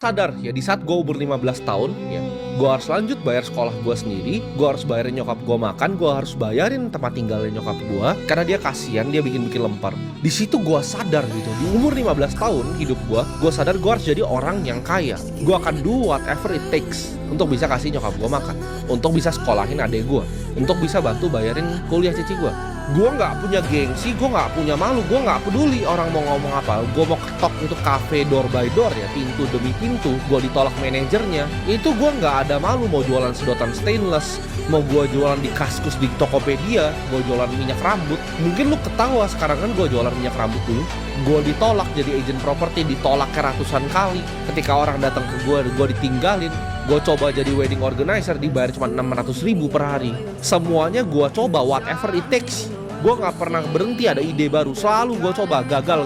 Sadar ya di saat gue umur 15 tahun ya, gue harus lanjut bayar sekolah gue sendiri, gue harus bayarin nyokap gue makan, gue harus bayarin tempat tinggalnya nyokap gue karena dia kasihan, dia bikin lempar. Di situ gue sadar gitu, di umur 15 tahun hidup gue sadar gue harus jadi orang yang kaya. Gue akan do whatever it takes untuk bisa kasih nyokap gue makan, untuk bisa sekolahin adek gue, untuk bisa bantu bayarin kuliah cici gue. Gue nggak punya gengsi, gue nggak punya malu, gue nggak peduli orang mau ngomong apa. Gue mau ketok itu cafe door by door ya, pintu demi pintu, gue ditolak manajernya. Itu gue nggak ada malu, mau jualan sedotan stainless, mau gue jualan di Kaskus di Tokopedia, gue jualan minyak rambut. Mungkin lu ketawa sekarang kan gue jualan minyak rambut dulu. Gue ditolak jadi agent properti, ditolak ratusan kali. Ketika orang datang ke gue ditinggalin. Gue coba jadi wedding organizer, dibayar cuma 600.000 per hari. Semuanya gue coba, whatever it takes. Gue gak pernah berhenti ada ide baru. Selalu gue coba, gagal.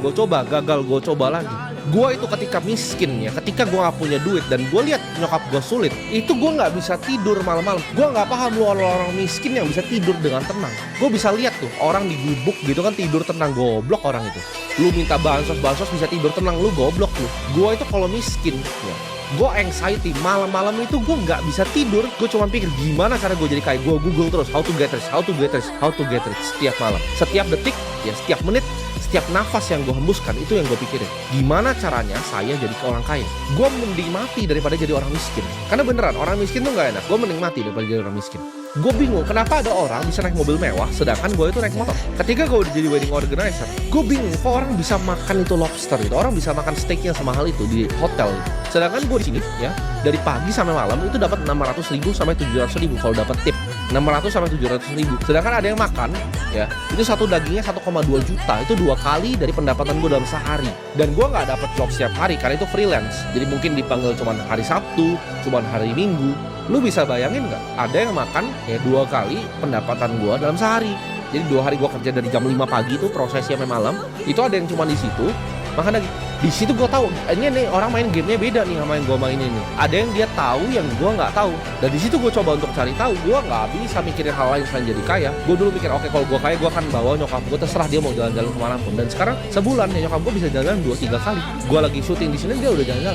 Gue coba, gagal, gue coba lagi. Gue itu ketika miskin ya, ketika gue gak punya duit dan gue lihat nyokap gue sulit, itu gue gak bisa tidur malam-malam. Gue gak paham lu orang miskin yang bisa tidur dengan tenang. Gue bisa lihat tuh orang di gubuk gitu kan tidur tenang, goblok orang itu. Lu minta bansos bisa tidur tenang, lu goblok lu. Gue itu kalau miskin ya, gue anxiety, malam-malam itu gue nggak bisa tidur. Gue cuma pikir gimana cara gue jadi kaya. Gue google terus how to get rich setiap malam, setiap detik ya, setiap menit, setiap nafas yang gue hembuskan. Itu yang gue pikirin, gimana caranya saya jadi orang kaya. Gue mending mati daripada jadi orang miskin. Karena beneran orang miskin tuh nggak enak. Gue mending mati daripada jadi orang miskin. Gue bingung kenapa ada orang bisa naik mobil mewah sedangkan gue itu naik motor. Ketika gue udah jadi wedding organizer, gue bingung kok orang bisa makan itu lobster itu, orang bisa makan steaknya semahal itu di hotel. Sedangkan gue di sini ya, dari pagi sampai malam itu dapat 600.000 sampai 700.000 kalau dapat tip. 600 sampai 700.000. Sedangkan ada yang makan ya, itu satu dagingnya 1,2 juta. Itu 2 kali dari pendapatan gue dalam sehari. Dan gue nggak dapat job setiap hari karena itu freelance. Jadi mungkin dipanggil cuma hari Sabtu, cuma hari Minggu. Lu bisa bayangin nggak? Ada yang makan ya 2 kali pendapatan gue dalam sehari. Jadi 2 hari gue kerja dari jam 5 pagi itu prosesnya sampai malam. Itu ada yang cuma di situ makan lagi. Di situ gue tahu ini nih orang main gamenya beda nih sama yang gue mainin nih. Ada yang dia tahu yang gue nggak tahu. Dan di situ gue coba untuk cari tahu. Gue nggak bisa mikirin hal lain selain jadi kaya. Gue dulu mikir oke, kalau gue kaya gue akan bawa nyokap gue, terserah dia mau jalan-jalan kemanapun. Dan sekarang sebulan ya nyokap gue bisa jalan 2-3 kali. Gue lagi syuting di sini dia udah jalan-jalan.